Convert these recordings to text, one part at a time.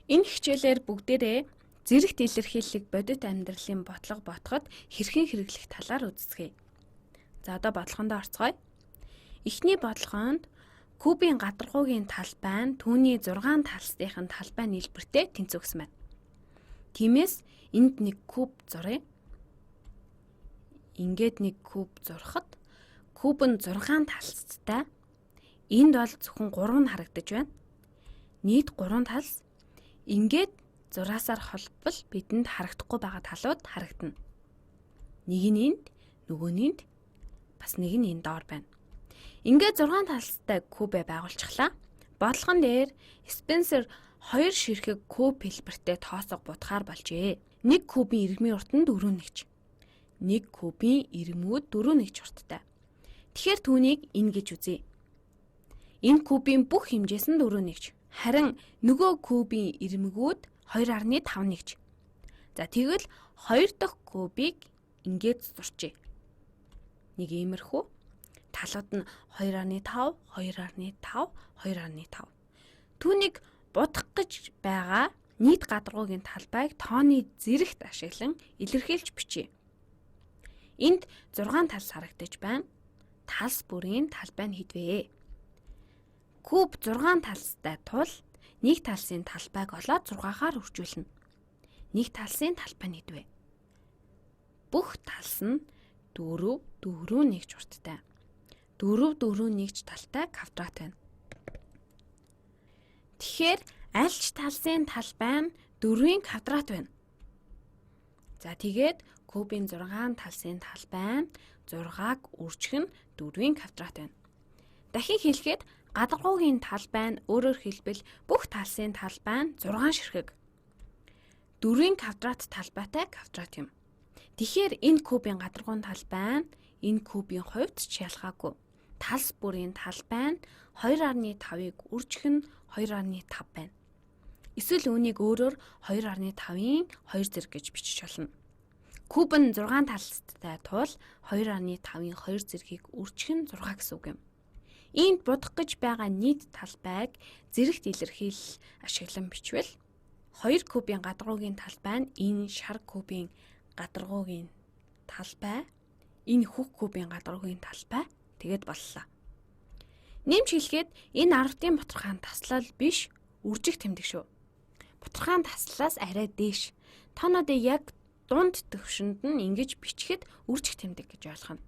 Энэ хичээлээр бүгдээрээ зэрэгт илэрхийллийг бодит амьдралын бодлого ботход хэрхэн хэрэглэх талаар үздэсгэе. За одоо бодлогондоо орцгоё. Эхний бодлогоонд кубын гадаргуугийн талбай нь түүний 6 талсдын талбай нийлбэртэй тэнцвэгсэн байна. Тиймээс энд нэг куб зуръя. Ингээд нэг куб зурхад куб нь 6 талцтай. Энд бол зөвхөн 3 нь харагдаж байна. Нийт 3 талс. Ингээд зураасаар холбол бидэнд харагдахгүй байгаа талууд харагдана. Нэг нь энд, нөгөө нь энд, бас нэг нь энэ доор байна. Ингээд 6 талстай куб байгуулчихлаа. Бодлогон дээр Спенсер 2 ширхэг куб хэлбэртэй тоосго будахаар болжээ. Нэг кубын иргмийн урт нь 4 нэгж. Нэг кубын иргмүүд 4 нэгж урттай. Тэгэхээр түүнийг энэ гэж үзье. Энэ кубын бүх хэмжээс нь 4 нэгж. Харин нөгөө кубын ирмэгүүд 2.5 нэгж. За тэгвэл 2 дахь кубыг ингээд зурчээ. Нэг иймэрхүү. Талууд нь 2.5, 2.5, 2.5. Түүнийг будах гэж байгаа нийт гадаргуугийн талбайг тооны зэрэгт ашиглан илэрхийлж бичье. Энд 6 талс харагдаж байна. Талс бүрийн талбай нь хэдвэ? Куб 6 талстай тул нэг талсын талбайг олоод 6-аар үржүүлнэ. Нэг талсын талбай нь хэдвэ? Бүх талс нь 4, 4 нэгж урттай. 4, 4 нэгж талтай квадрат байна. Тэгэхээр аль ч талсын талбай нь 4-ийн квадрат байна. За тэгээд кубын 6 талсын талбай нь 6-аг үржих нь 4-ийн квадрат байна. Дахин хэлэхэд гадаргуугийн талбай нь өөрөөр хэлбэл бүх талсын талбай нь 6 ширхэг. 4-ийн квадрат талбайтай квадрат юм. Тэгэхээр энэ кубын гадаргуун талбай нь энэ кубын хувьд ч ялгаагүй. Талс бүрийн талбай нь 2.5-ыг үржих нь 2.5 байна. Эсвэл үүнийг өөрөөр 2.5-ийн 2 зэрэг гэж бичиж болно. Куб нь 6 талстай тул 2.5-ийн 2 зэргийг үржих нь 6 гэсэн үг юм. Энд будах гэж байгаа нийт талбайг зэрэгт илэрхийлэл ашиглан бичвэл 2 кубын гадаргуугийн талбай нь энэ шар кубын гадаргуугийн талбай, энэ хөх кубын гадаргуугийн талбай тэгэд боллоо. Нэмж хэлэхэд энэ 10-ын бутархаан таслал биш, үржих тэмдэг шүү. Бутархаан таслалаас арай дээш. Тоонуудыг яг дунд төвшөнд нь ингэж бичихэд үржих тэмдэг гэж ойлгоно.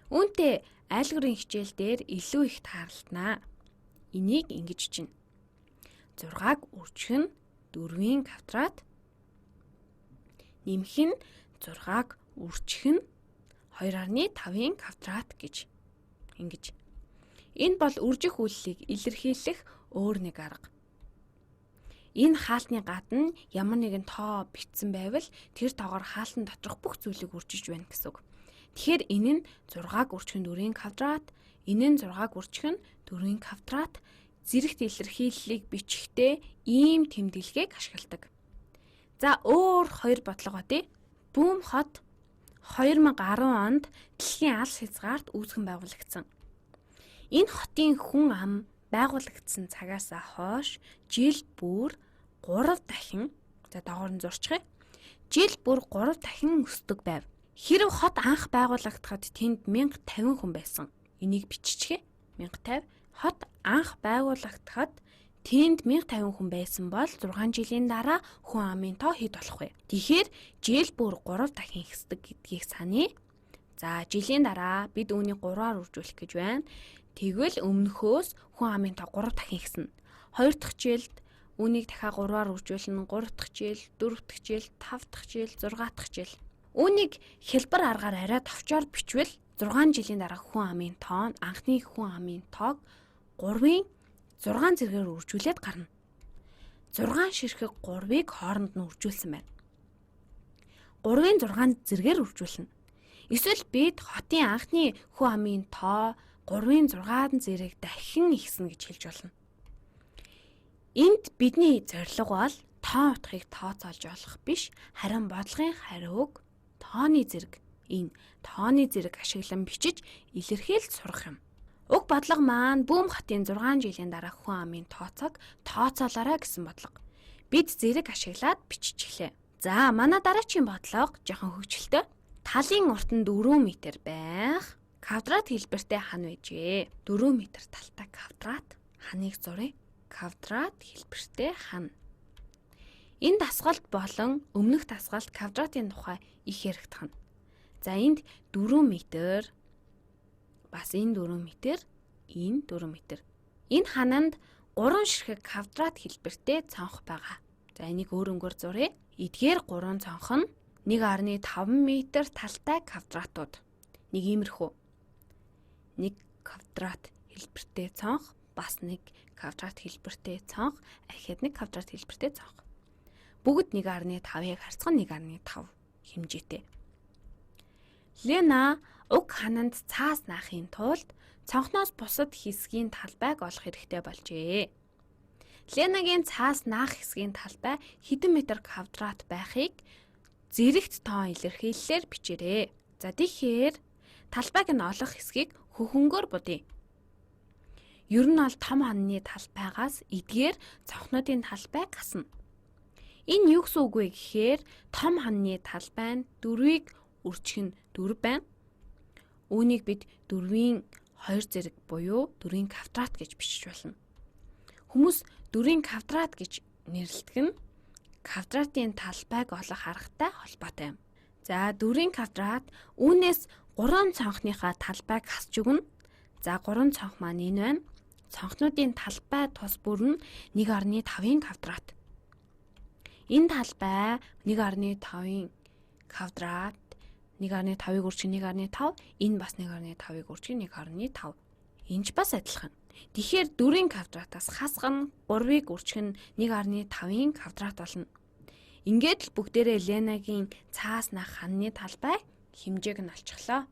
Үүнтэй айлгурын хичээл дээр илүү их таарлтнаа. Энийг ингэж чинь. 6-аг үржих нь 4-ийн квадрат. Нэмэх нь 6-аг үржих нь 2.5-ийн квадрат гэж. Ингэж. Энэ бол үржих үйллийг илэрхийлэх өөр нэг арга. Энэ хаалтны гадна ямар нэгэн тоо бичсэн байвал тэр тоогоор хаалтан доторх бүх зүйлийг үржиж байна гэсэн үг. Тэгэхээр энэ нь 6-аг үржих нь 4-ийн квадрат, энэ нь 6-аг үржих нь 4-ийн квадрат зэрэгт илэрхийллийг бичихдээ ийм тэмдэглэгийг ашигладаг. За өөр 2 бодлого бодъё. Бүүм хот 2010 онд дэлхийн алс хязгаарт үүсгэн байгуулагдсан. Энэ хотын хүн ам байгуулагдсан цагаас хойш жил бүр 3 дахин доогоор нь зурчихъя. Жил бүр 3 дахин өсдөг байв. Хэрэв хот анх байгуулагдахад тэнд 1050 хүн байсан. Энийг биччихье. 1050. Хот анх байгуулагдахад тэнд 1050 хүн байсан бол 6 жилийн дараа хүн амын тоо хэд болох вэ? Тэгэхээр жил бүр 3 дахин ихсдэг гэдгийг саний. За жилийн дараа бид үүнийг 3-аар үржүүлэх гэж байна. Тэгвэл өмнөхөөс хүн амын тоо 3 дахин ихснэ. 2 дахь жилд үүнийг дахиад 3-аар үржүүлнэ. 3 дахь жил, 4 дахь жил, 5 дахь жил, 6 дахь жил. Үүнийг хэлбэр аргаар арай товчоор бичвэл 6 жилийн дараа хүн амын тоо нь анхны хүн амын тоог 3-ын 6 зэргээр үржүүлээд гарна. 6 ширхэг 3-ыг хооронд нь үржүүлсэн байна. 3-ын 6 зэргээр үржүүлнэ. Эсвэл бид хотын анхны хүн амын тоо 3-ын 6 зэрэг дахин ихснэ гэж хэлж болно. Энд бидний зорилго бол тоо утгыг тооцоолж олох биш, харин бодлогын хариуг тооны зэрэг, энэ тооны зэрэг ашиглан бичиж илэрхийлж сурах юм. Уг бодлого маань Бүүм хотын 6 жилийн дараа хүн амын тооцоог тооцоолоорой гэсэн бодлого. Бид зэрэг ашиглаад биччихлээ. За манай дараачийн бодлого жоохон хөвгчлөлтөө. Талын урт нь 4 м байх квадрат хэлбэртэй хан байжээ. 4 м талтай квадрат ханыг зуръя. Квадрат хэлбэртэй хан. Энэ дасгалт болон өмнөх дасгалт квадратын тухай их яригдах нь. За энд 4 м бас энэ 4 м, энэ 4 м. Энэ хананд 3 ширхэг квадрат хэлбэртэй цонх байгаа. За энийг өөрөнгөөр зуръя. Эдгээр 3 цонх нь 1.5 м талтай квадратууд. Нэг иймэрхүү. 1 квадрат хэлбэртэй цонх, бас 1 квадрат хэлбэртэй цонх, ахиад 1 квадрат хэлбэртэй цонх. Бүгд 1.5-ыг харьцан 1.5 хэмжээтэй. Лена уг хананд цаас наахын тулд цонхноос бусад хэсгийн талбайг олох хэрэгтэй болжээ. Ленагийн цаас наах хэсгийн талбай хэдэн метр квадрат байхыг зэрэгт тоон илэрхийллээр бичээрэй. За тэгэхээр талбайг нь олох хэсгийг хөхөнгөөр будъя. Ер нь бол том хананы талбайгаас эдгээр цонхнуудын талбай гасна. Энэ юу гэсэн үг вэ гэхээр том хананы талбай нь 4-ийг үржих нь 4 байна. Үүнийг бид 4-ийн 2 зэрэг буюу 4-ийн квадрат гэж бичиж болно. Хүмүүс 4-ийн квадрат гэж нэрлэдэг нь квадратын талбайг олох аргатай холбоотой юм. За 4-ийн квадрат үүнээс 3 цонхныхаа талбайг хасч өгнө. За 3 цонх маань энэ байна. Цонхнуудын талбай тус бүр нь 1.5-ийн квадрат. Энэ талбай 1.5-ийн квадрат 1.5-ыг үржих 1.5, энэ бас 1.5-ыг үржих 1.5. Энд ч бас адилхан. Тэгэхээр 4-ийн квадратаас хасгана 3-ыг үржих нь 1.5-ийн квадрат болно. Ингээд л бүгдээрээ Ленагийн цаас наах хананы талбай хэмжээг нь олчихлоо.